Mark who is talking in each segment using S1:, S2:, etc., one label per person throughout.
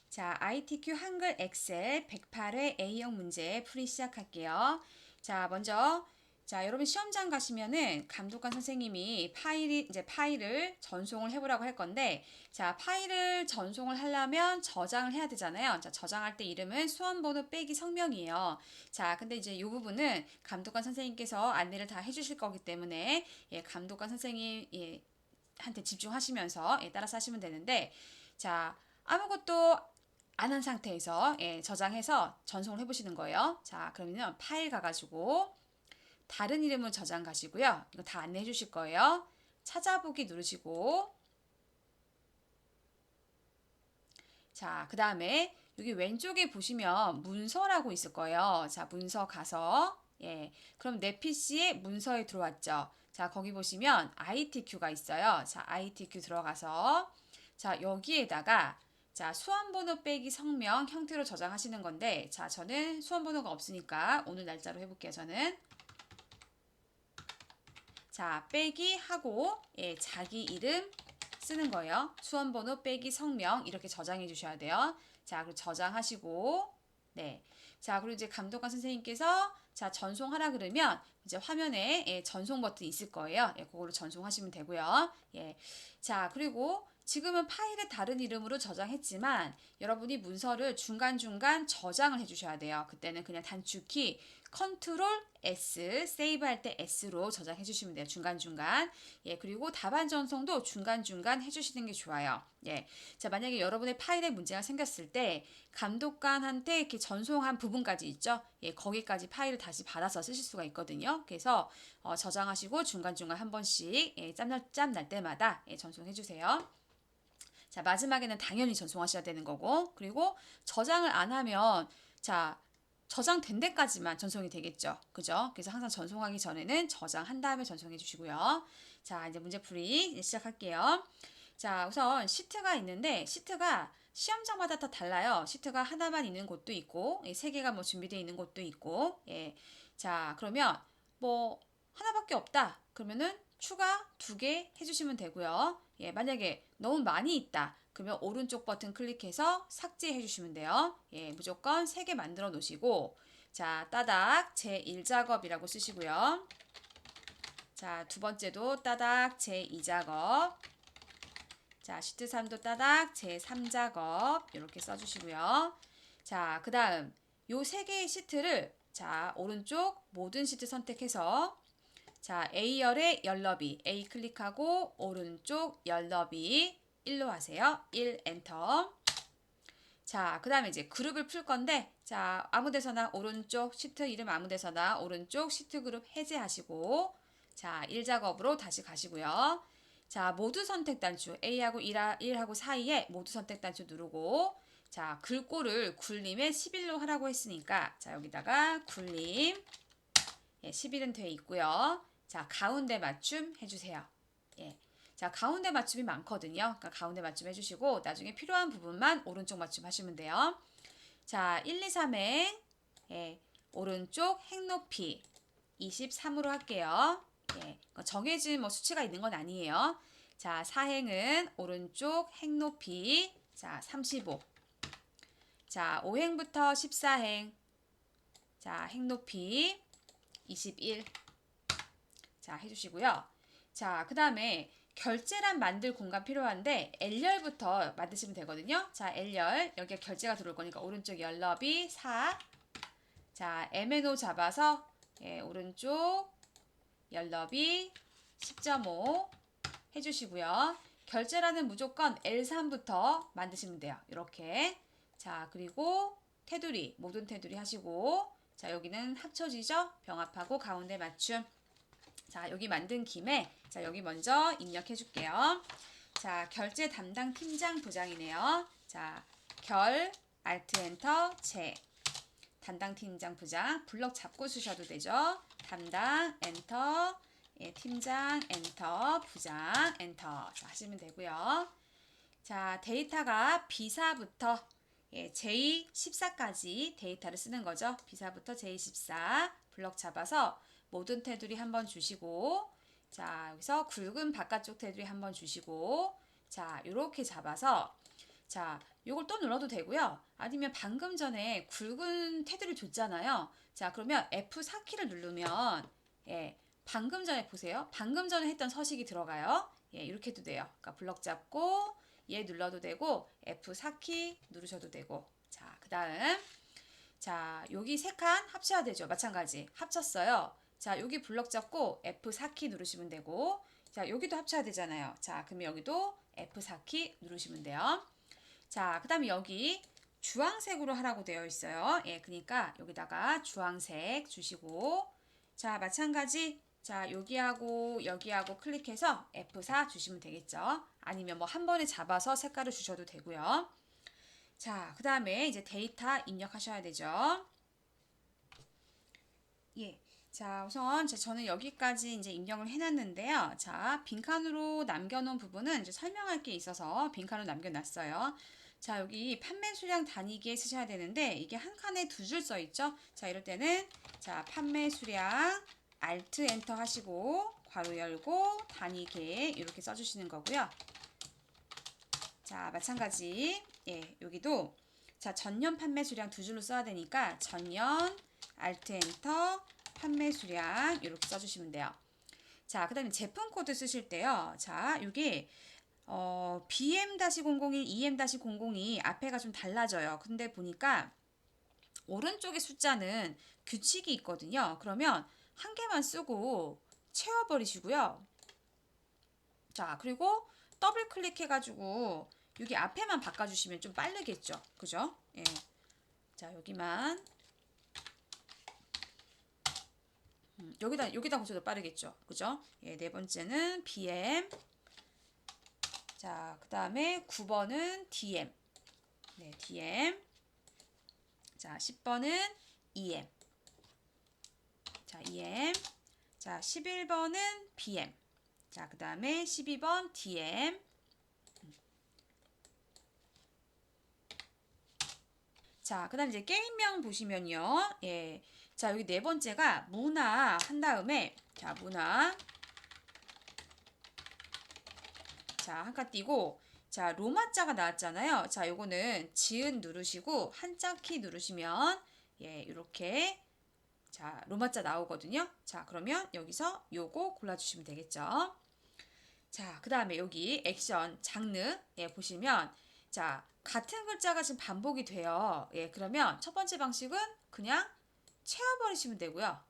S1: 자, ITQ 한글 엑셀 108회 A형 문제 풀이 시작할게요. 자, 먼저 여러분 시험장 가시면은 감독관 선생님이 파일을 전송을 해보라고 할 건데, 자, 파일을 전송을 하려면 저장을 해야 되잖아요. 자, 저장할 때 이름은 수험번호 빼기 성명이에요. 자, 근데 이제 이 부분은 감독관 선생님께서 안내를 다 해주실 거기 때문에, 감독관 선생님, 한테 집중하시면서, 따라서 하시면 되는데, 자, 아무것도 안 한 상태에서 저장해서 전송을 해보시는 거예요. 자, 그러면 파일 가가지고 다른 이름으로 저장 가시고요. 이거 다 안내해 주실 거예요. 찾아보기 누르시고, 자, 그 다음에 여기 왼쪽에 보시면 문서라고 있을 거예요. 자, 문서 가서, 그럼 내 PC에 문서에 들어왔죠. 자, 거기 보시면 ITQ가 있어요. 자, ITQ 들어가서, 자, 여기에다가, 자, 수험번호 빼기 성명 형태로 저장하시는 건데, 자, 저는 수험번호가 없으니까 오늘 날짜로 해볼게요, 저는. 자, 빼기 하고, 자기 이름 쓰는 거예요. 수험번호 빼기 성명 이렇게 저장해 주셔야 돼요. 자, 그리고 저장하시고, 네. 자, 그리고 이제 감독관 선생님께서 자, 전송하라 그러면 이제 화면에 전송 버튼이 있을 거예요. 그걸로 전송하시면 되고요. 자, 그리고 지금은 파일에 다른 이름으로 저장했지만 여러분이 문서를 중간중간 저장을 해주셔야 돼요. 그때는 그냥 단축키 컨트롤 S, 세이브 할 때 S로 저장해 주시면 돼요. 중간중간. 그리고 답안 전송도 중간중간 해주시는 게 좋아요. 자, 만약에 여러분의 파일에 문제가 생겼을 때 감독관한테 이렇게 전송한 부분까지 있죠. 거기까지 파일을 다시 받아서 쓰실 수가 있거든요. 그래서 저장하시고 중간중간 한 번씩 짬 날 때마다 전송해 주세요. 자, 마지막에는 당연히 전송하셔야 되는 거고, 그리고 저장을 안 하면, 자, 저장된 데까지만 전송이 되겠죠. 그죠? 그래서 항상 전송하기 전에는 저장한 다음에 전송해 주시고요. 자, 이제 문제풀이 시작할게요. 자, 우선 시트가 있는데, 시트가 시험장마다 다 달라요. 시트가 하나만 있는 곳도 있고, 세 개가 뭐 준비되어 있는 곳도 있고, 자, 그러면 뭐, 하나밖에 없다. 그러면은 추가 2개 해주시면 되고요. 만약에 너무 많이 있다. 그러면 오른쪽 버튼 클릭해서 삭제해 주시면 돼요. 무조건 3개 만들어 놓으시고, 자, 따닥 제1작업이라고 쓰시고요. 자, 두 번째도 따닥 제2작업. 자, 시트 3도 따닥 제3작업. 이렇게 써주시고요. 자, 그 다음 요 3개의 시트를 자, 오른쪽 모든 시트 선택해서 자, A열의 열너비 A 클릭하고 오른쪽 열너비 1로 하세요. 1 엔터. 자, 그 다음에 이제 그룹을 풀 건데 자, 아무 데서나 오른쪽 시트 이름 아무 데서나 오른쪽 시트 그룹 해제하시고 자, 1작업으로 다시 가시고요. 자, 모두 선택 단추 A하고 1하고 사이에 모두 선택 단추 누르고 자, 글꼴을 굴림에 11로 하라고 했으니까 자, 여기다가 굴림 11은 돼 있고요. 자, 가운데 맞춤 해주세요. 자, 가운데 맞춤이 많거든요. 그러니까 가운데 맞춤 해주시고 나중에 필요한 부분만 오른쪽 맞춤 하시면 돼요. 자, 1, 2, 3에 오른쪽 행 높이 23으로 할게요. 정해진 뭐 수치가 있는 건 아니에요. 자, 4행은 오른쪽 행 높이 자, 35. 자, 5행부터 14행. 자, 행 높이 21. 자, 해주시고요. 자, 그 다음에 결제란 만들 공간 필요한데 L열부터 만드시면 되거든요. 자, L열 여기에 결제가 들어올 거니까 오른쪽 열너비 4. 자, MNO 잡아서 오른쪽 열너비 10.5 해주시고요. 결제라는 무조건 L3부터 만드시면 돼요. 이렇게. 자, 그리고 테두리 모든 테두리 하시고 자, 여기는 합쳐지죠? 병합하고 가운데 맞춤. 자, 여기 만든 김에 자, 여기 먼저 입력해 줄게요. 자, 결제 담당 팀장 부장이네요. 자, Alt 엔터 제 담당 팀장 부장 블럭 잡고 쓰셔도 되죠. 담당 엔터 팀장 엔터 부장 엔터 자, 하시면 되고요. 자, 데이터가 비사부터 J14까지 데이터를 쓰는 거죠. 비사부터 J14 블럭 잡아서 모든 테두리 한번 주시고 자, 여기서 굵은 바깥쪽 테두리 한번 주시고 자, 요렇게 잡아서 자, 요걸 또 눌러도 되고요. 아니면 방금 전에 굵은 테두리 줬잖아요. 자, 그러면 F4키를 누르면 예, 방금 전에 보세요. 방금 전에 했던 서식이 들어가요. 예, 이렇게 해도 돼요. 그러니까 블럭 잡고 얘 눌러도 되고 F4키 누르셔도 되고. 자, 그다음 자, 여기 세 칸 합쳐야 되죠. 마찬가지. 합쳤어요. 자, 여기 블럭 잡고 F4키 누르시면 되고 자, 여기도 합쳐야 되잖아요. 자, 그러면 여기도 F4키 누르시면 돼요. 자, 그다음에 여기 주황색으로 하라고 되어 있어요. 예, 그러니까 여기다가 주황색 주시고 자, 마찬가지 자, 여기하고 여기하고 클릭해서 F4 주시면 되겠죠. 아니면 뭐 한 번에 잡아서 색깔을 주셔도 되고요. 자, 그다음에 이제 데이터 입력하셔야 되죠. 예. 자, 우선 저는 여기까지 이제 입력을 해놨는데요. 자, 빈칸으로 남겨놓은 부분은 이제 설명할 게 있어서 빈칸으로 남겨놨어요. 자, 여기 판매 수량 단위기에 쓰셔야 되는데 이게 한 칸에 두 줄 써 있죠. 자, 이럴 때는 자, 판매 수량 Alt 엔터 하시고 괄호 열고 단위계 이렇게 써주시는 거고요. 자, 마찬가지 예, 여기도 자, 전년 판매 수량 두 줄로 써야 되니까 전년 Alt 엔터 판매 수량 이렇게 써주시면 돼요. 자, 그 다음에 제품 코드 쓰실 때요. 자, 이게 BM-001, EM-002 앞에가 좀 달라져요. 근데 보니까 오른쪽에 숫자는 규칙이 있거든요. 그러면 한 개만 쓰고 채워버리시고요. 자, 그리고 더블 클릭해가지고 여기 앞에만 바꿔주시면 좀 빠르겠죠. 그죠? 예. 자, 여기만 여기다 붙여도 빠르겠죠. 그죠? 예, 네 번째는 BM. 자, 그 다음에 9번은 DM. 네, DM. 자, 10번은 EM. 자, EM. 자, 11번은 BM. 자, 그 다음에 12번 DM. 자, 그 다음에 이제 게임명 보시면요. 예. 자, 여기 네 번째가 문화 한 다음에, 자, 문화. 자, 한 칸 띄고, 자, 로마자가 나왔잖아요. 자, 요거는 지읒 누르시고, 한자 키 누르시면, 예, 이렇게, 자, 로마자 나오거든요. 자, 그러면 여기서 요거 골라주시면 되겠죠. 자, 그 다음에 여기 액션, 장르, 예, 보시면, 자, 같은 글자가 지금 반복이 돼요. 예, 그러면 첫 번째 방식은 그냥 채워버리시면 되고요.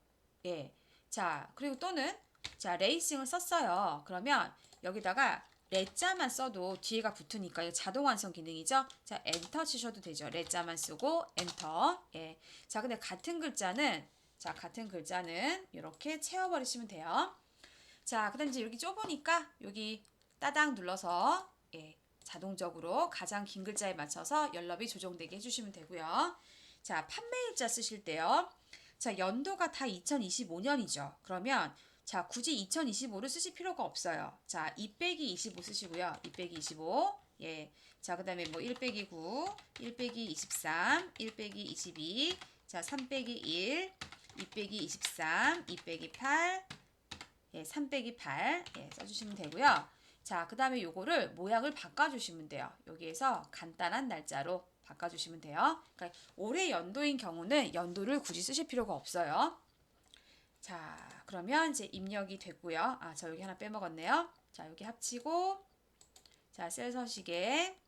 S1: 예. 자, 그리고 또는, 자, 레이싱을 썼어요. 그러면 여기다가 레자만 써도 뒤에가 붙으니까 이거 자동 완성 기능이죠. 자, 엔터 치셔도 되죠. 레자만 쓰고 엔터. 예. 자, 근데 같은 글자는 이렇게 채워버리시면 돼요. 자, 그다음 이제 여기 좁으니까 여기 따당 눌러서 예, 자동적으로 가장 긴 글자에 맞춰서 연럽이 조정되게 해주시면 되고요. 자, 판매일자 쓰실 때요. 자, 연도가 다 2025년이죠. 그러면 자, 굳이 2025를 쓰실 필요가 없어요. 자, 2 빼기 25 쓰시고요. 2 빼기 25. 예. 자, 그 다음에 뭐 1 빼기 9, 1 빼기 23, 1 빼기 22, 자, 3 빼기 1, 2 빼기 23, 2 빼기 8, 예, 3 빼기 8 예, 써주시면 되고요. 자, 그 다음에 요거를 모양을 바꿔주시면 돼요. 여기에서 간단한 날짜로 바꿔주시면 돼요. 그러니까 올해 연도인 경우는 연도를 굳이 쓰실 필요가 없어요. 자, 그러면 이제 입력이 됐고요. 아, 저 여기 하나 빼먹었네요. 자, 여기 합치고 자, 셀 서식에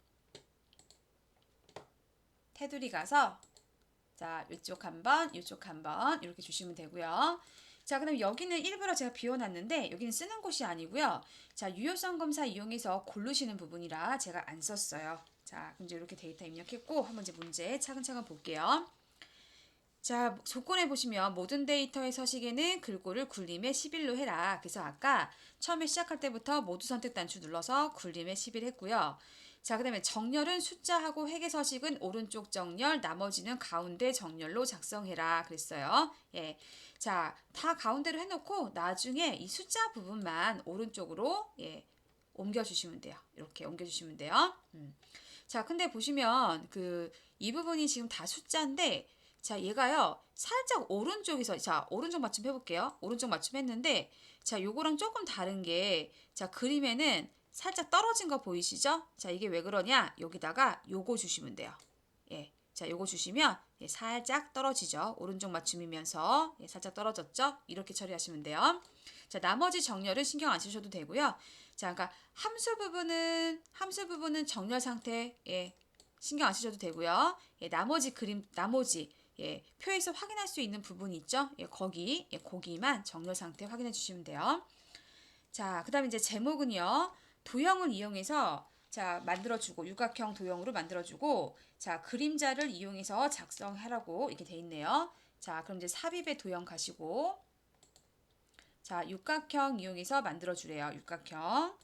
S1: 테두리 가서 자, 이쪽 한번, 이쪽 한번 이렇게 주시면 되고요. 자, 그럼 여기는 일부러 제가 비워놨는데 여기는 쓰는 곳이 아니고요. 자, 유효성 검사 이용해서 고르시는 부분이라 제가 안 썼어요. 자, 이제 이렇게 데이터 입력했고 한번 이제 문제 차근차근 볼게요. 자, 조건에 보시면 모든 데이터의 서식에는 글꼴을 굴림의 11로 해라. 그래서 아까 처음에 시작할 때부터 모두 선택 단추 눌러서 굴림의 11 했고요. 자, 그 다음에 정렬은 숫자하고 회계 서식은 오른쪽 정렬, 나머지는 가운데 정렬로 작성해라. 그랬어요. 예. 자, 다 가운데로 해놓고 나중에 이 숫자 부분만 오른쪽으로 예, 옮겨주시면 돼요. 이렇게 옮겨주시면 돼요. 자, 근데 보시면 이 부분이 지금 다 숫자인데 자, 얘가요, 살짝 오른쪽에서, 자, 오른쪽 맞춤 해볼게요. 오른쪽 맞춤 했는데, 자, 요거랑 조금 다른 게, 자, 그림에는 살짝 떨어진 거 보이시죠? 자, 이게 왜 그러냐? 여기다가 요거 주시면 돼요. 예. 자, 요거 주시면 예, 살짝 떨어지죠. 오른쪽 맞춤이면서 예, 살짝 떨어졌죠? 이렇게 처리하시면 돼요. 자, 나머지 정렬은 신경 안 쓰셔도 되고요. 자, 그러니까 함수 부분은 정렬 상태 예, 신경 안 쓰셔도 되고요. 예, 나머지 예, 표에서 확인할 수 있는 부분이 있죠? 예, 거기만 정렬 상태 확인해 주시면 돼요. 자, 그다음에 이제 제목은요. 도형을 이용해서 자, 만들어주고 육각형 도형으로 만들어주고 자, 그림자를 이용해서 작성하라고 이렇게 돼 있네요. 자, 그럼 이제 삽입의 도형 가시고 자, 육각형 이용해서 만들어주래요. 육각형.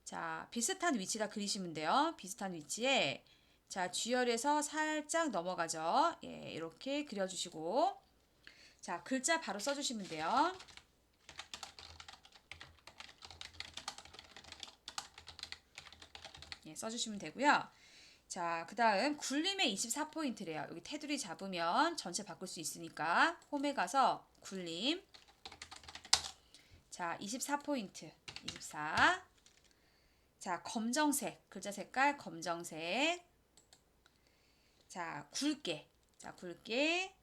S1: 자, 비슷한 위치다 그리시면 돼요. 비슷한 위치에 자, G열에서 살짝 넘어가죠. 예, 이렇게 그려주시고 자, 글자 바로 써주시면 돼요. 예, 써주시면 되고요. 자, 그 다음 굴림의 24포인트래요. 여기 테두리 잡으면 전체 바꿀 수 있으니까 홈에 가서 굴림. 자, 24포인트. 24. 자, 검정색. 글자 색깔 검정색. 자, 굵게. 자, 굵게.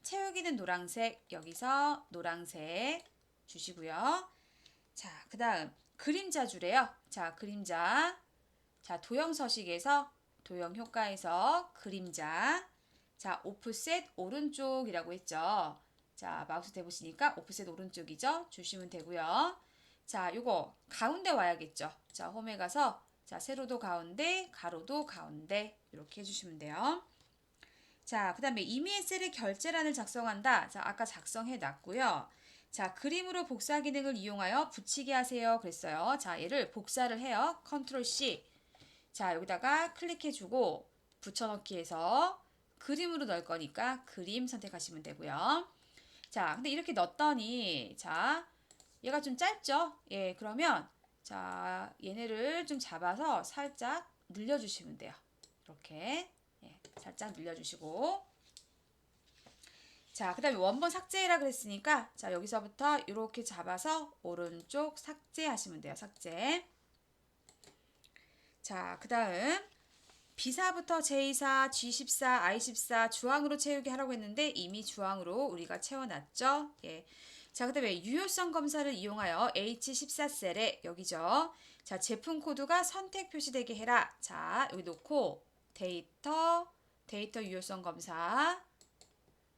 S1: 채우기는 노란색. 여기서 노란색 주시고요. 자, 그 다음 그림자 주래요. 자, 그림자. 자, 도형 서식에서 도형 효과에서 그림자. 자, 오프셋 오른쪽이라고 했죠. 자, 마우스 대보시니까 오프셋 오른쪽이죠. 주시면 되고요. 자, 요거 가운데 와야겠죠. 자, 홈에 가서 자, 세로도 가운데, 가로도 가운데 이렇게 해주시면 돼요. 자, 그 다음에 이미의 셀의 결제란을 작성한다. 자, 아까 작성해 놨고요. 자, 그림으로 복사 기능을 이용하여 붙이게 하세요. 그랬어요. 자, 얘를 복사를 해요. 컨트롤 C. 자, 여기다가 클릭해주고 붙여넣기 해서 그림으로 넣을 거니까 그림 선택하시면 되고요. 자, 근데 이렇게 넣었더니 자, 얘가 좀 짧죠? 예, 그러면 자, 얘네를 좀 잡아서 살짝 늘려주시면 돼요. 이렇게 예, 살짝 늘려주시고 자, 그 다음에 원본 삭제라 그랬으니까 자, 여기서부터 이렇게 잡아서 오른쪽 삭제하시면 돼요. 삭제. 자, 그 다음 B사부터 J4, G14, I14 주황으로 채우게 하라고 했는데 이미 주황으로 우리가 채워놨죠. 예. 자, 그 다음에 유효성 검사를 이용하여 H14셀에 여기죠. 자, 제품 코드가 선택 표시되게 해라. 자, 여기 놓고 데이터 유효성 검사.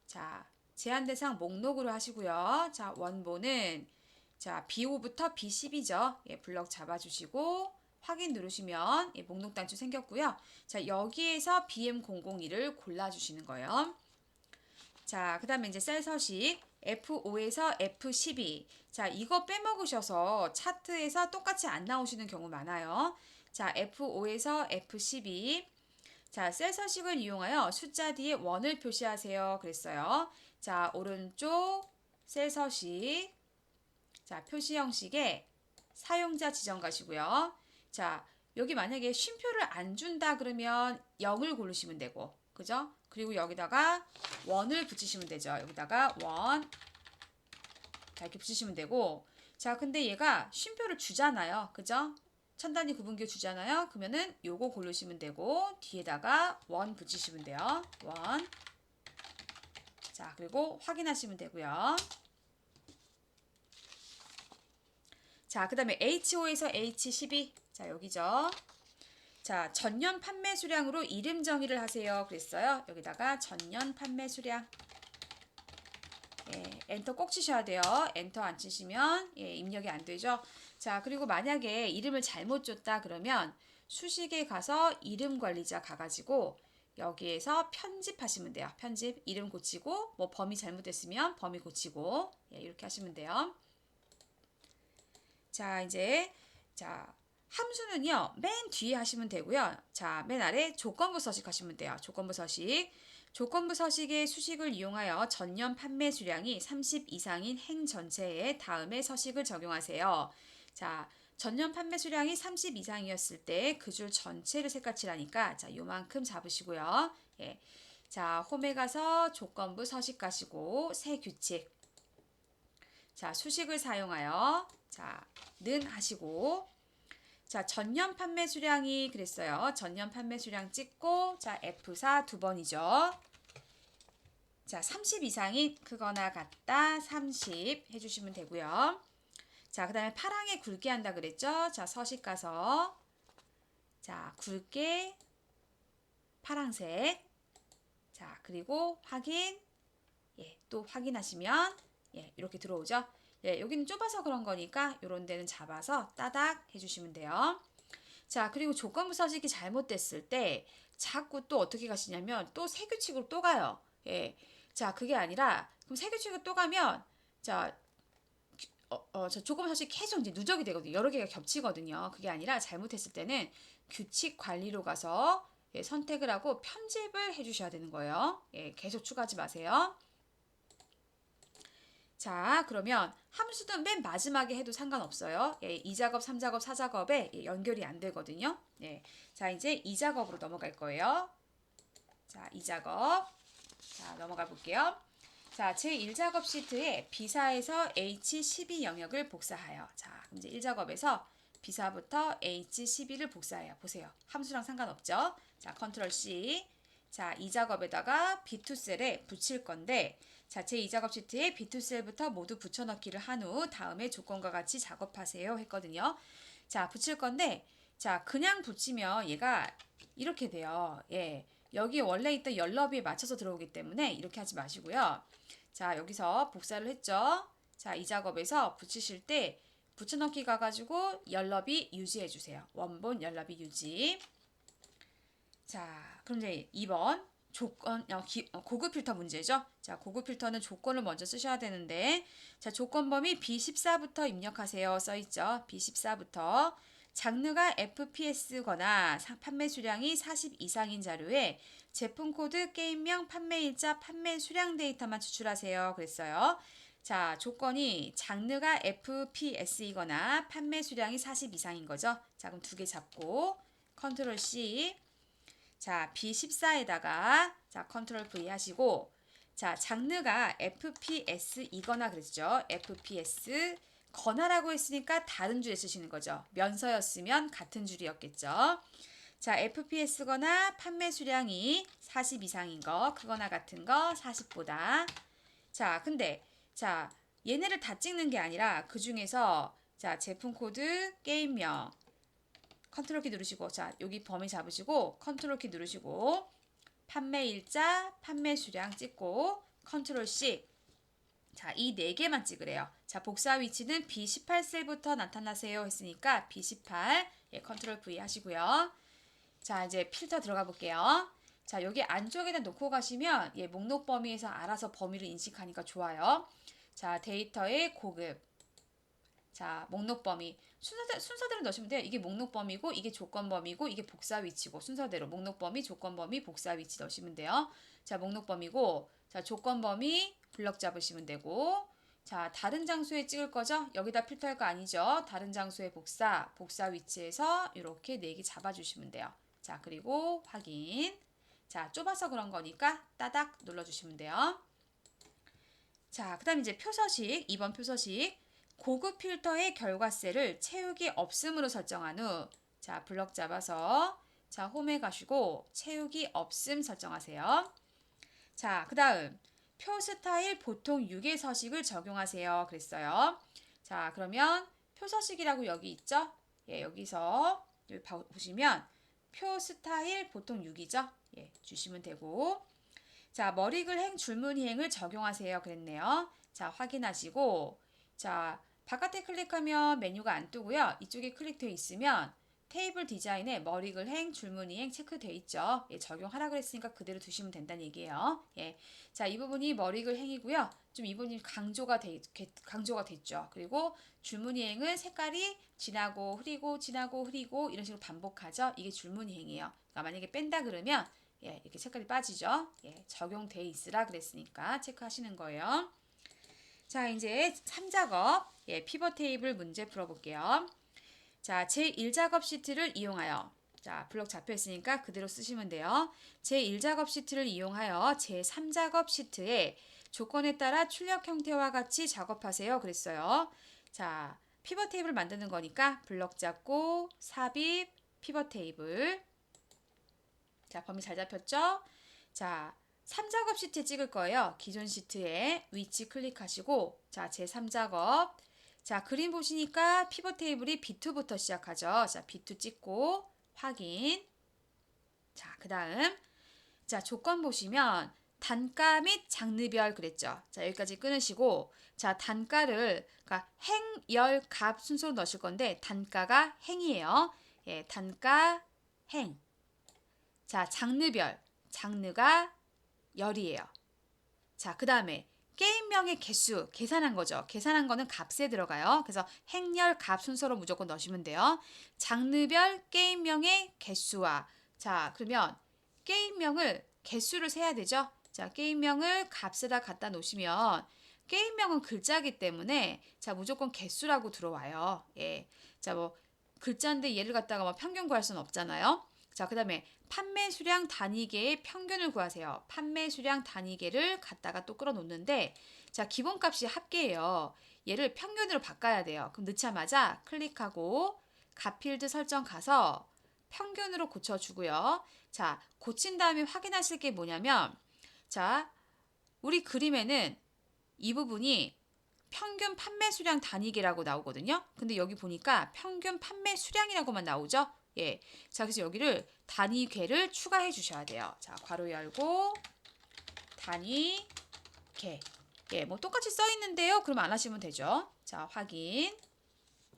S1: 자, 제한 대상 목록으로 하시고요. 자, 원본은 자, B5부터 B10이죠. 예, 블럭 잡아주시고 확인 누르시면 예, 목록 단추 생겼고요. 자, 여기에서 BM001을 골라주시는 거예요. 자, 그 다음에 이제 셀 서식 F5에서 F12. 자, 이거 빼먹으셔서 차트에서 똑같이 안 나오시는 경우 많아요. 자, F5에서 F12. 자, 셀 서식을 이용하여 숫자 뒤에 원을 표시하세요. 그랬어요. 자, 오른쪽 셀 서식. 자, 표시 형식에 사용자 지정 가시고요. 자, 여기 만약에 쉼표를 안 준다 그러면 0을 고르시면 되고, 그죠? 그리고 여기다가 원을 붙이시면 되죠. 여기다가 원. 자, 이렇게 붙이시면 되고, 자, 근데 얘가 쉼표를 주잖아요. 그죠? 천 단위 구분교 주잖아요. 그러면은 요거 고르시면 되고, 뒤에다가 원 붙이시면 돼요. 원. 자, 그리고 확인하시면 되고요. 자, 그 다음에 H5에서 H12. 자, 여기죠. 자, 전년 판매 수량으로 이름 정의를 하세요. 그랬어요. 여기다가 전년 판매 수량. 예, 엔터 꼭 치셔야 돼요. 엔터 안 치시면 예, 입력이 안 되죠. 자, 그리고 만약에 이름을 잘못 줬다 그러면 수식에 가서 이름 관리자 가가지고 여기에서 편집하시면 돼요. 편집, 이름 고치고 뭐 범위 잘못됐으면 범위 고치고 예, 이렇게 하시면 돼요. 자, 이제 자, 함수는요, 맨 뒤에 하시면 되고요. 자, 맨 아래 조건부 서식 하시면 돼요. 조건부 서식. 조건부 서식의 수식을 이용하여 전년 판매 수량이 30 이상인 행 전체에 다음에 서식을 적용하세요. 자, 전년 판매 수량이 30 이상이었을 때 그 줄 전체를 색깔칠하니까 자, 요만큼 잡으시고요. 예. 자, 홈에 가서 조건부 서식 가시고 새 규칙. 자, 수식을 사용하여 자, 는 하시고 자, 전년 판매 수량이 그랬어요. 전년 판매 수량 찍고, 자, F4 두 번이죠. 자, 30 이상이 크거나 같다. 30 해주시면 되고요. 자, 그 다음에 파랑에 굵게 한다 그랬죠. 자, 서식 가서, 자, 굵게 파랑색. 자, 그리고 확인. 예, 또 확인하시면, 예, 이렇게 들어오죠. 예, 여기는 좁아서 그런 거니까 이런 데는 잡아서 따닥 해주시면 돼요. 자, 그리고 조건부 서식이 잘못됐을 때 자꾸 또 어떻게 가시냐면 또 새 규칙으로 또 가요. 예. 자, 그게 아니라 그럼 새 규칙으로 또 가면 자, 저 조건부 서식 계속 이제 누적이 되거든요. 여러 개가 겹치거든요. 그게 아니라 잘못했을 때는 규칙 관리로 가서 예, 선택을 하고 편집을 해주셔야 되는 거예요. 예, 계속 추가하지 마세요. 자, 그러면 함수는 맨 마지막에 해도 상관없어요. 예, 2작업, 3작업, 4작업에 예, 연결이 안 되거든요. 예, 자, 이제 2작업으로 넘어갈 거예요. 자, 2작업. 자, 넘어가 볼게요. 자, 제1작업 시트에 B사에서 H12 영역을 복사하여. 자, 그럼 이제 1작업에서 B사부터 H12를 복사해요. 보세요. 함수랑 상관없죠? 자, 컨트롤 C. 자, 2작업에다가 B2셀에 붙일 건데, 자, 제2작업 시트에 B2셀부터 모두 붙여넣기를 한 후 다음에 조건과 같이 작업하세요 했거든요. 자, 붙일 건데, 자, 그냥 붙이면 얘가 이렇게 돼요. 예. 여기 원래 있던 열너비에 맞춰서 들어오기 때문에 이렇게 하지 마시고요. 자, 여기서 복사를 했죠. 자, 이 작업에서 붙이실 때 붙여넣기 가가지고 열너비 유지해 주세요. 원본 열너비 유지. 자, 그럼 이제 2번 고급 필터 문제죠. 자, 고급 필터는 조건을 먼저 쓰셔야 되는데, 자, 조건 범위 B14부터 입력하세요. 써있죠. B14부터. 장르가 FPS거나 판매 수량이 40 이상인 자료에 제품 코드, 게임명, 판매일자, 판매 수량 데이터만 추출하세요. 그랬어요. 자, 조건이 장르가 FPS이거나 판매 수량이 40 이상인 거죠. 자, 그럼 두 개 잡고 컨트롤 C. 자, B14에다가 자, 컨트롤 V 하시고 자, 장르가 FPS이거나 그랬죠. FPS 거나라고 했으니까 다른 줄에 쓰시는 거죠. 면서였으면 같은 줄이었겠죠. 자, FPS거나 판매 수량이 40 이상인 거, 크거나 같은 거 40보다. 자, 근데 자, 얘네를 다 찍는 게 아니라 그 중에서 자, 제품 코드, 게임명 컨트롤 키 누르시고 자, 여기 범위 잡으시고 컨트롤 키 누르시고 판매 일자, 판매 수량 찍고 컨트롤 C. 자, 이 네 개만 찍으래요. 자, 복사 위치는 B18셀부터 나타나세요 했으니까 B18 예, 컨트롤 V 하시고요. 자, 이제 필터 들어가 볼게요. 자, 여기 안쪽에다 놓고 가시면 예, 목록 범위에서 알아서 범위를 인식하니까 좋아요. 자, 데이터의 고급. 자, 목록 범위. 순서대로 넣으시면 돼요. 이게 목록 범위고, 이게 조건 범위고, 이게 복사 위치고, 순서대로 목록 범위, 조건 범위, 복사 위치 넣으시면 돼요. 자, 목록 범위고, 자, 조건 범위 블럭 잡으시면 되고, 자, 다른 장소에 찍을 거죠? 여기다 필터할 거 아니죠? 다른 장소에 복사, 복사 위치에서 이렇게 4개 잡아주시면 돼요. 자, 그리고 확인. 자, 좁아서 그런 거니까 따닥 눌러주시면 돼요. 자, 그 다음 이제 표서식, 2번 표서식. 고급 필터의 결과셀을 채우기 없음으로 설정한 후, 자, 블럭 잡아서, 자, 홈에 가시고, 채우기 없음 설정하세요. 자, 그 다음, 표 스타일 보통 6의 서식을 적용하세요. 그랬어요. 자, 그러면 표 서식이라고 여기 있죠? 예, 여기서, 여기 보시면, 표 스타일 보통 6이죠? 예, 주시면 되고, 자, 머리글행 줄무늬행을 적용하세요. 그랬네요. 자, 확인하시고, 자, 바깥에 클릭하면 메뉴가 안 뜨고요. 이쪽에 클릭되어 있으면 테이블 디자인에 머리글행, 줄무늬행 체크되어 있죠. 예, 적용하라 그랬으니까 그대로 두시면 된다는 얘기예요. 예, 자, 이 부분이 머리글행이고요. 좀 이 부분이 강조가 됐죠. 그리고 줄무늬행은 색깔이 진하고 흐리고 진하고 흐리고 이런 식으로 반복하죠. 이게 줄무늬행이에요. 그러니까 만약에 뺀다 그러면 예, 이렇게 색깔이 빠지죠. 예, 적용돼 있으라 그랬으니까 체크하시는 거예요. 자, 이제 3작업 예, 피벗 테이블 문제 풀어볼게요. 자, 제1작업 시트를 이용하여 자, 블록 잡혀 있으니까 그대로 쓰시면 돼요. 제1작업 시트를 이용하여 제3작업 시트에 조건에 따라 출력 형태와 같이 작업하세요. 그랬어요. 자, 피벗 테이블 만드는 거니까 블럭 잡고 삽입 피벗 테이블. 자, 범위 잘 잡혔죠? 자, 3작업 시트에 찍을 거예요. 기존 시트에 위치 클릭하시고 자, 제 3작업. 자, 그림 보시니까 피벗 테이블이 B2부터 시작하죠. 자, B2 찍고 확인. 자, 그 다음 자, 조건 보시면 단가 및 장르별 그랬죠. 자, 여기까지 끊으시고 자, 단가를 그러니까 행, 열, 값 순서로 넣으실 건데 단가가 행이에요. 예, 단가 행. 자, 장르별. 장르가 열이에요. 자, 그 다음에 게임명의 개수 계산한 거죠. 계산한 거는 값에 들어가요. 그래서 행열 값 순서로 무조건 넣으시면 돼요. 장르별 게임명의 개수와 자, 그러면 게임명을 개수를 세야 되죠. 자, 게임명을 값에다 갖다 놓으시면 게임명은 글자이기 때문에 자, 무조건 개수라고 들어와요. 예. 자, 뭐 글자인데 얘를 갖다가 뭐 평균 구할 수는 없잖아요. 자, 그다음에 판매 수량 단위계의 평균을 구하세요. 판매 수량 단위계를 갖다가 또 끌어놓는데 자, 기본값이 합계예요. 얘를 평균으로 바꿔야 돼요. 그럼 넣자마자 클릭하고 값필드 설정 가서 평균으로 고쳐주고요. 자, 고친 다음에 확인하실 게 뭐냐면 자, 우리 그림에는 이 부분이 평균 판매 수량 단위계라고 나오거든요. 근데 여기 보니까 평균 판매 수량이라고만 나오죠. 예. 자, 그래서 여기를 단위계를 추가해 주셔야 돼요. 자, 괄호 열고 단위계. 예, 뭐 똑같이 써 있는데요. 그럼 안 하시면 되죠. 자, 확인.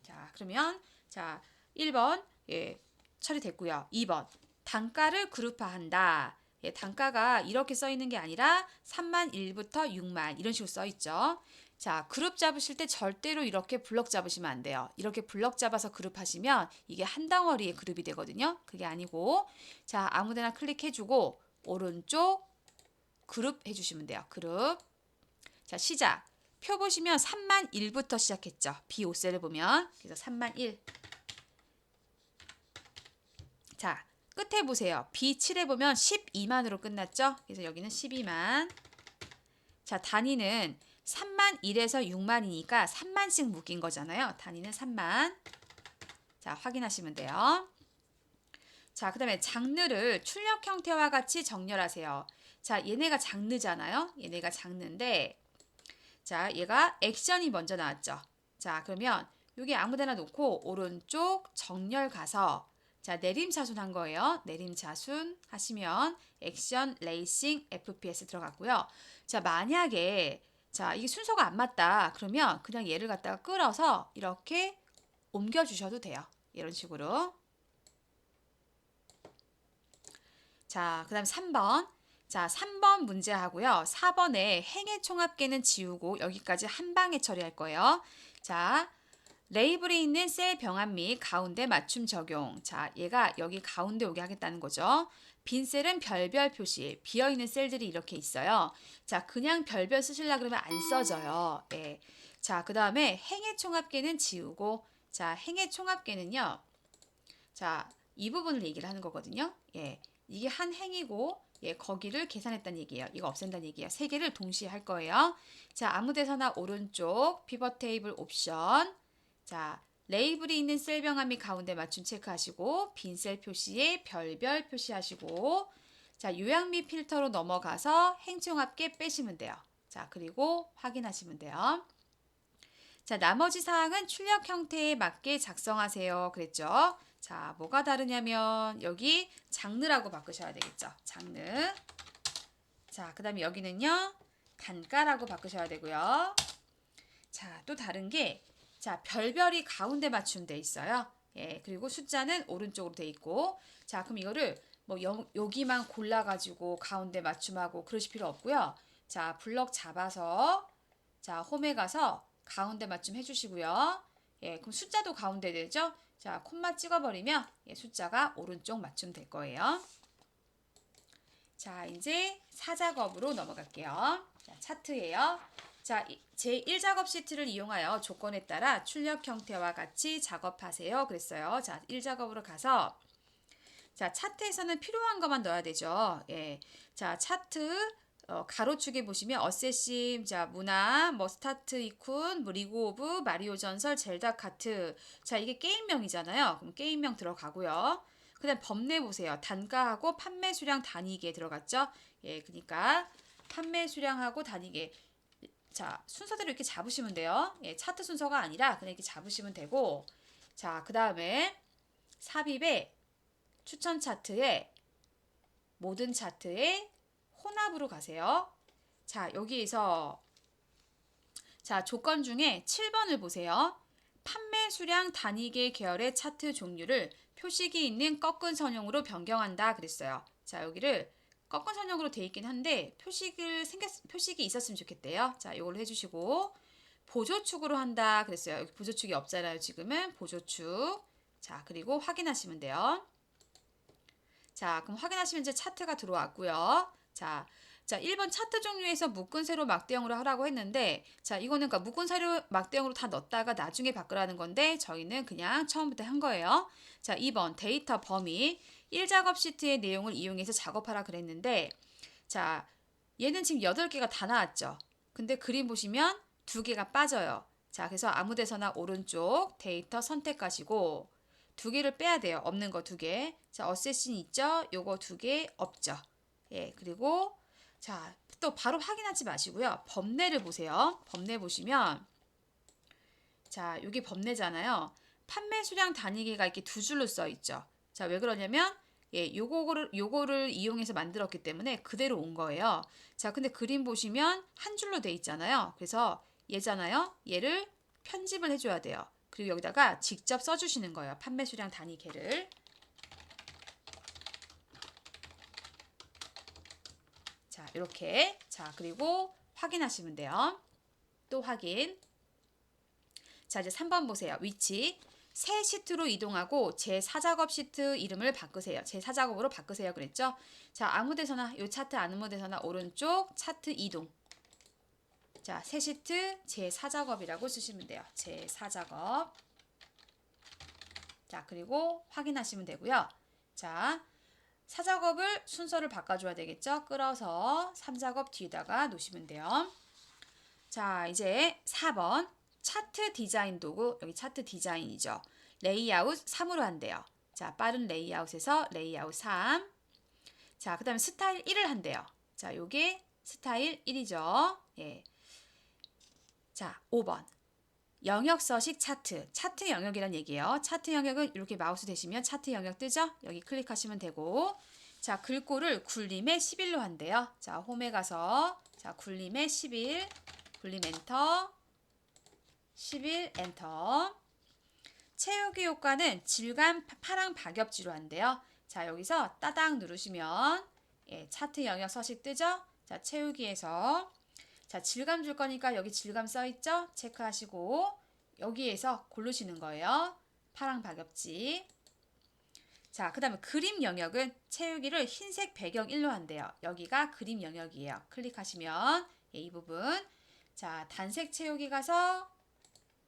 S1: 자, 그러면 자, 1번 예, 처리됐고요. 2번 단가를 그룹화한다. 예, 단가가 이렇게 써 있는 게 아니라 3만 1부터 6만 이런 식으로 써 있죠. 자, 그룹 잡으실 때 절대로 이렇게 블럭 잡으시면 안 돼요. 이렇게 블럭 잡아서 그룹 하시면 이게 한 덩어리의 그룹이 되거든요. 그게 아니고 자, 아무데나 클릭해주고 오른쪽 그룹 해주시면 돼요. 그룹. 자, 시작. 표 보시면 3만 1부터 시작했죠. B5셀을 보면 그래서 3만 1. 자, 끝에 보세요. B7에 보면 12만으로 끝났죠. 그래서 여기는 12만. 자, 단위는 3만 1에서 6만이니까 3만씩 묶인 거잖아요. 단위는 3만. 자, 확인하시면 돼요. 자, 그 다음에 장르를 출력 형태와 같이 정렬하세요. 자, 얘네가 장르잖아요. 얘네가 장르인데 자, 얘가 액션이 먼저 나왔죠. 자, 그러면 여기 아무데나 놓고 오른쪽 정렬 가서 자, 내림차순 한 거예요. 내림차순 하시면 액션, 레이싱, FPS 들어갔고요. 자, 만약에 자, 이게 순서가 안 맞다. 그러면 그냥 얘를 갖다가 끌어서 이렇게 옮겨 주셔도 돼요. 이런 식으로. 자, 그다음 3번. 자, 3번 문제 하고요. 4번에 행의 총합계는 지우고 여기까지 한 방에 처리할 거예요. 자, 레이블이 있는 셀 병합 및 가운데 맞춤 적용. 자, 얘가 여기 가운데 오게 하겠다는 거죠. 빈 셀은 별별 표시, 비어있는 셀들이 이렇게 있어요. 자, 그냥 별별 쓰시려고 그러면 안 써져요. 예. 자, 그 다음에 행의 총합계는 지우고, 자, 행의 총합계는요. 자, 이 부분을 얘기를 하는 거거든요. 예. 이게 한 행이고, 예, 거기를 계산했다는 얘기예요. 이거 없앤다는 얘기예요. 세 개를 동시에 할 거예요. 자, 아무 데서나 오른쪽 피벗 테이블 옵션. 자, 레이블이 있는 셀 병합 및 가운데 맞춤 체크하시고 빈 셀 표시에 별별 표시하시고 자, 요약 및 필터로 넘어가서 행총합계 빼시면 돼요. 자, 그리고 확인하시면 돼요. 자, 나머지 사항은 출력 형태에 맞게 작성하세요. 그랬죠? 자, 뭐가 다르냐면 여기 장르라고 바꾸셔야 되겠죠. 장르. 자, 그 다음에 여기는요. 단가라고 바꾸셔야 되고요. 자, 또 다른 게 자, 별별이 가운데 맞춤돼 있어요. 예, 그리고 숫자는 오른쪽으로 돼 있고 자, 그럼 이거를 뭐 여기만 골라가지고 가운데 맞춤하고 그러실 필요 없고요. 자, 블럭 잡아서 자, 홈에 가서 가운데 맞춤 해주시고요. 예, 그럼 숫자도 가운데 되죠? 자, 콤마 찍어버리면 예, 숫자가 오른쪽 맞춤 될 거예요. 자, 이제 4작업으로 넘어갈게요. 자, 차트예요. 자, 제1작업 시트를 이용하여 조건에 따라 출력 형태와 같이 작업하세요. 그랬어요. 자, 1작업으로 가서 자, 차트에서는 필요한 것만 넣어야 되죠. 예. 자, 차트 가로축에 보시면 어세심, 자, 문화, 뭐 스타트 이쿤, 뭐 리그 오브, 마리오 전설, 젤다 카트. 자, 이게 게임명이잖아요. 그럼 게임명 들어가고요. 그다음 법내 보세요. 단가하고 판매 수량 단위기에 들어갔죠? 예, 그러니까 판매 수량하고 단위기. 자, 순서대로 이렇게 잡으시면 돼요. 예, 차트 순서가 아니라 그냥 이렇게 잡으시면 되고. 자, 그다음에 삽입에 추천 차트에 모든 차트에 혼합으로 가세요. 자, 여기에서 자, 조건 중에 7번을 보세요. 판매 수량 단위계 계열의 차트 종류를 표식이 있는 꺾은 선형으로 변경한다 그랬어요. 자, 여기를 꺾은 선형으로 돼 있긴 한데 표식이 있었으면 좋겠대요. 자, 이걸로 해주시고 보조축으로 한다 그랬어요. 여기 보조축이 없잖아요. 지금은 보조축. 자, 그리고 확인하시면 돼요. 자, 그럼 확인하시면 이제 차트가 들어왔고요. 자, 1번 차트 종류에서 묶은 세로 막대형으로 하라고 했는데, 자, 이거는 그러니까 묶은 세로 막대형으로 다 넣었다가 나중에 바꾸라는 건데, 저희는 그냥 처음부터 한 거예요. 자, 2번 데이터 범위. 1작업 시트의 내용을 이용해서 작업하라 그랬는데, 자, 얘는 지금 8개가 다 나왔죠. 근데 그림 보시면 2개가 빠져요. 자, 그래서 아무 데서나 오른쪽 데이터 선택하시고, 2개를 빼야 돼요. 없는 거 2개. 자, 어세신 있죠? 요거 2개 없죠. 예, 그리고 자, 또 바로 확인하지 마시고요. 법내를 보세요. 법내 보시면 자, 여기 법내잖아요. 판매 수량 단위기가 이렇게 2줄로 써 있죠. 자, 왜 그러냐면 예, 요거를 이용해서 만들었기 때문에 그대로 온 거예요. 자, 근데 그림 보시면 한 줄로 돼 있잖아요. 그래서 얘잖아요. 얘를 편집을 해줘야 돼요. 그리고 여기다가 직접 써주시는 거예요. 판매 수량 단위계를. 자, 이렇게. 자, 그리고 확인하시면 돼요. 또 확인. 자, 이제 3번 보세요. 위치. 새 시트로 이동하고 제4작업 시트 이름을 바꾸세요. 제4작업으로 바꾸세요. 그랬죠? 자, 아무 데서나, 요 차트 아무 데서나 오른쪽 차트 이동. 자, 새 시트 제4작업이라고 쓰시면 돼요. 제4작업. 자, 그리고 확인하시면 되고요. 자, 4작업을 순서를 바꿔줘야 되겠죠? 끌어서 3작업 뒤에다가 놓으시면 돼요. 자, 이제 4번. 차트 디자인 도구, 여기 차트 디자인이죠. 레이아웃 3으로 한대요. 자, 빠른 레이아웃에서 레이아웃 3. 자, 그 다음에 스타일 1을 한대요. 자, 요게 스타일 1이죠. 예. 자, 5번. 영역 서식 차트. 차트 영역이란 얘기예요. 차트 영역은 이렇게 마우스 대시면 차트 영역 뜨죠? 여기 클릭하시면 되고. 자, 글꼴을 굴림에 11로 한대요. 자, 홈에 가서 자, 굴림에 11. 굴림 엔터. 11 엔터. 채우기 효과는 질감 파랑 박엽지로 한대요. 자, 여기서 따당 누르시면 예, 차트 영역 서식 뜨죠? 자, 채우기에서 자, 질감 줄 거니까 여기 질감 써 있죠? 체크하시고 여기에서 고르시는 거예요. 파랑 박엽지. 자, 그 다음에 그림 영역은 채우기를 흰색 배경 1로 한대요. 여기가 그림 영역이에요. 클릭하시면 예, 이 부분. 자, 단색 채우기 가서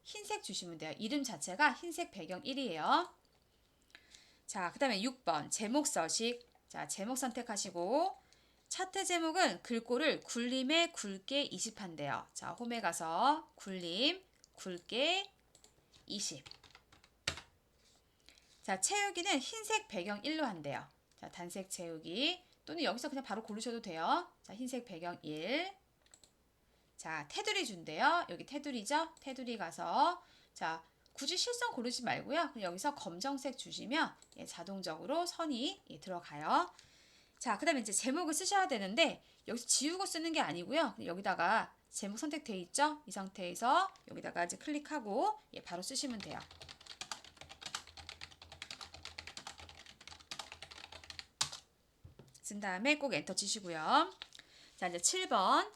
S1: 흰색 주시면 돼요. 이름 자체가 흰색 배경 1이에요. 자, 그 다음에 6번 제목 서식. 자, 제목 선택하시고 차트 제목은 글꼴을 굴림에 굵게 20 한대요. 자, 홈에 가서 굴림 굵게 20. 자, 채우기는 흰색 배경 1로 한대요. 자, 단색 채우기 또는 여기서 그냥 바로 고르셔도 돼요. 자, 흰색 배경 1. 자, 테두리 준대요. 여기 테두리죠? 테두리 가서 자, 굳이 실선 고르지 말고요. 그냥 여기서 검정색 주시면 예, 자동적으로 선이 예, 들어가요. 자, 그 다음에 이제 제목을 쓰셔야 되는데 여기서 지우고 쓰는 게 아니고요. 여기다가 제목 선택되어 있죠? 이 상태에서 여기다가 이제 클릭하고 예, 바로 쓰시면 돼요. 쓴 다음에 꼭 엔터 치시고요. 자, 이제 7번.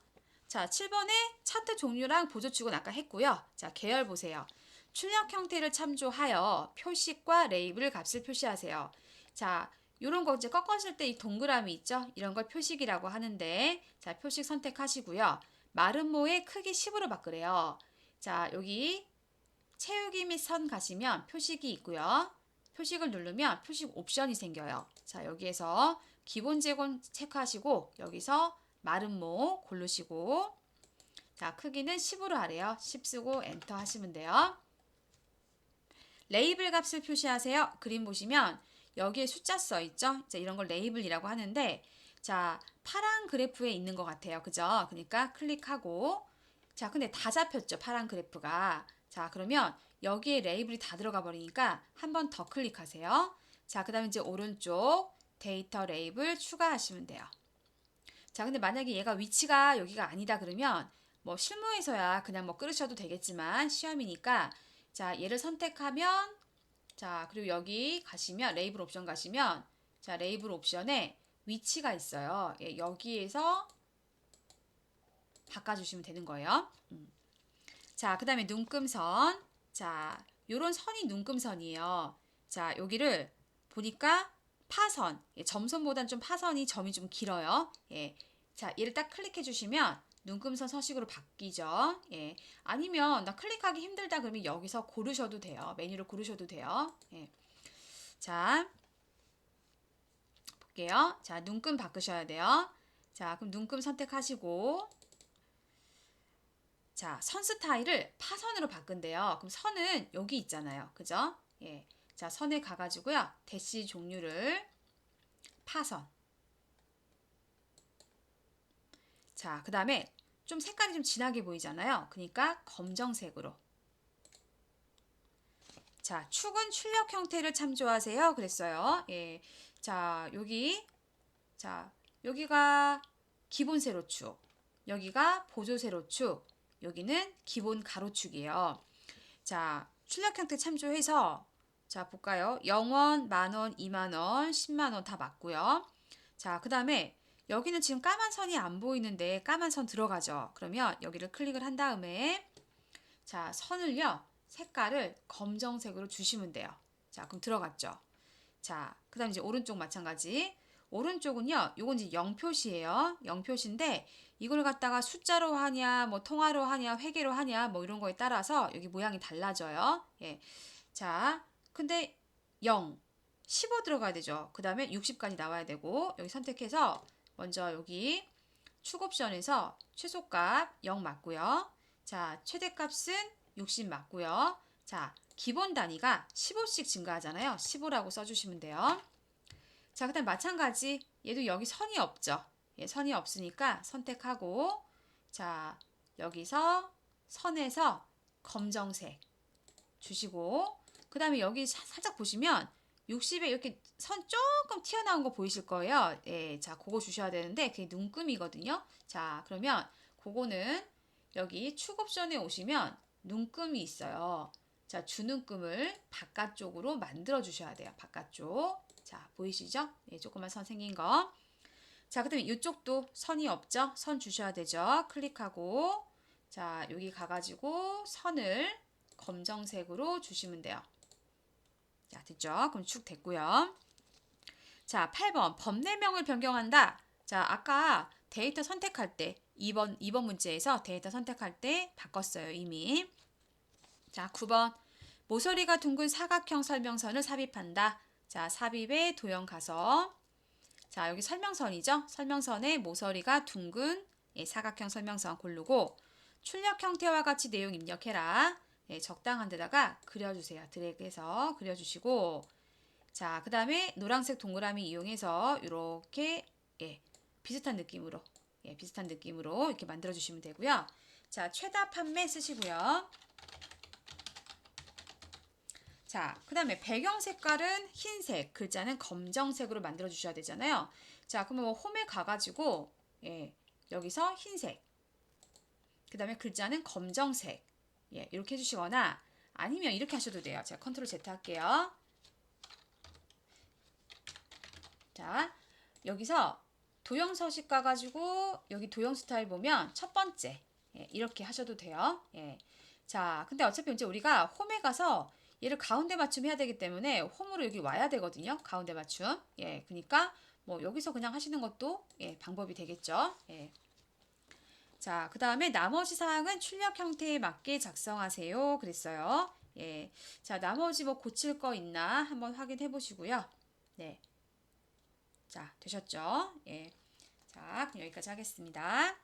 S1: 자, 7번에 차트 종류랑 보조축은 아까 했고요. 자, 계열 보세요. 출력 형태를 참조하여 표식과 레이블 값을 표시하세요. 자, 요런 거 이제 꺾었을 때 이 동그라미 있죠? 이런 걸 표식이라고 하는데 자, 표식 선택하시고요. 마름모의 크기 10으로 바꾸래요. 자, 여기 채우기 및 선 가시면 표식이 있고요. 표식을 누르면 표식 옵션이 생겨요. 자, 여기에서 기본 제공 체크하시고 여기서 마름모 고르시고 자, 크기는 10으로 하래요. 10 쓰고 엔터 하시면 돼요. 레이블 값을 표시하세요. 그림 보시면 여기에 숫자 써 있죠? 자, 이런 걸 레이블이라고 하는데 자, 파란 그래프에 있는 것 같아요. 그죠? 그러니까 클릭하고 자, 근데 다 잡혔죠. 파란 그래프가. 자, 그러면 여기에 레이블이 다 들어가 버리니까 한 번 더 클릭하세요. 자, 그 다음에 이제 오른쪽 데이터 레이블 추가하시면 돼요. 자, 근데 만약에 얘가 위치가 여기가 아니다 그러면 뭐 실무에서야 그냥 뭐 끌으셔도 되겠지만 시험이니까 자, 얘를 선택하면 자, 그리고 여기 가시면 레이블 옵션 가시면 자, 레이블 옵션에 위치가 있어요. 예, 여기에서 바꿔주시면 되는 거예요. 자, 그 다음에 눈금선. 자, 요런 선이 눈금선이에요. 자, 여기를 보니까 파선, 예, 점선보단 좀 파선이 점이 좀 길어요. 예. 자, 얘를 딱 클릭해 주시면 눈금선 서식으로 바뀌죠. 예. 아니면 나 클릭하기 힘들다 그러면 여기서 고르셔도 돼요. 메뉴를 고르셔도 돼요. 예. 자, 볼게요. 자, 눈금 바꾸셔야 돼요. 자, 그럼 눈금 선택하시고 자, 선 스타일을 파선으로 바꾼대요. 그럼 선은 여기 있잖아요. 그죠? 예. 자, 선에 가가지고요. 대시 종류를 파선. 자, 그 다음에 좀 색깔이 좀 진하게 보이잖아요. 그러니까 검정색으로. 자, 축은 출력 형태를 참조하세요. 그랬어요. 예. 자, 자, 여기가 기본 세로축. 여기가 보조 세로축. 여기는 기본 가로축이에요. 자, 출력 형태 참조해서 자, 볼까요? 0원, 만원, 2만원, 10만원 다 맞고요. 자, 그 다음에 여기는 지금 까만 선이 안 보이는데 까만 선 들어가죠. 그러면 여기를 클릭을 한 다음에 자, 선을요. 색깔을 검정색으로 주시면 돼요. 자, 그럼 들어갔죠. 자, 그 다음에 이제 오른쪽 마찬가지. 오른쪽은요, 요건 이제 0 표시예요. 0 표시인데 이걸 갖다가 숫자로 하냐, 뭐 통화로 하냐, 회계로 하냐, 뭐 이런 거에 따라서 여기 모양이 달라져요. 예. 자, 근데 0, 15 들어가야 되죠. 그 다음에 60까지 나와야 되고 여기 선택해서 먼저 여기 축 옵션에서 최소값 0 맞고요. 자, 최대값은 60 맞고요. 자, 기본 단위가 15씩 증가하잖아요. 15라고 써주시면 돼요. 자, 그 다음 마찬가지 얘도 여기 선이 없죠. 예, 선이 없으니까 선택하고 자, 여기서 선에서 검정색 주시고 그 다음에 여기 살짝 보시면 60에 이렇게 선 조금 튀어나온 거 보이실 거예요. 예, 자, 그거 주셔야 되는데 그게 눈금이거든요. 자, 그러면 그거는 여기 축 옵션에 오시면 눈금이 있어요. 자, 주눈금을 바깥쪽으로 만들어 주셔야 돼요. 바깥쪽. 자, 보이시죠? 예, 조그만 선 생긴 거. 자, 그 다음에 이쪽도 선이 없죠? 선 주셔야 되죠? 클릭하고 자, 여기 가가지고 선을 검정색으로 주시면 돼요. 자, 됐죠? 그럼 축 됐고요. 자, 8번 범례명을 변경한다. 자, 아까 데이터 선택할 때 2번 문제에서 데이터 선택할 때 바꿨어요, 이미. 자, 9번 모서리가 둥근 사각형 설명선을 삽입한다. 자, 삽입에 도형 가서 자, 여기 설명선이죠? 설명선에 모서리가 둥근 예, 사각형 설명선 고르고 출력 형태와 같이 내용 입력해라. 예, 적당한 데다가 그려주세요. 드래그해서 그려주시고 자, 그 다음에 노란색 동그라미 이용해서 이렇게 예, 비슷한 느낌으로 이렇게 만들어주시면 되고요. 자, 최다 판매 쓰시고요. 자, 그 다음에 배경 색깔은 흰색, 글자는 검정색으로 만들어 주셔야 되잖아요. 자, 그러면 홈에 가가지고 예, 여기서 흰색, 그 다음에 글자는 검정색 예, 이렇게 해주시거나 아니면 이렇게 하셔도 돼요. 제가 컨트롤 Z 할게요. 자, 여기서 도형 서식 가가지고 여기 도형 스타일 보면 첫 번째 예, 이렇게 하셔도 돼요. 예. 자, 근데 어차피 이제 우리가 홈에 가서 얘를 가운데 맞춤 해야 되기 때문에 홈으로 여기 와야 되거든요. 가운데 맞춤. 예, 그러니까 뭐 여기서 그냥 하시는 것도 예, 방법이 되겠죠. 예. 자, 그 다음에 나머지 사항은 출력 형태에 맞게 작성하세요. 그랬어요. 예. 자, 나머지 뭐 고칠 거 있나 한번 확인해 보시고요. 네. 자, 되셨죠? 예. 자, 그럼 여기까지 하겠습니다.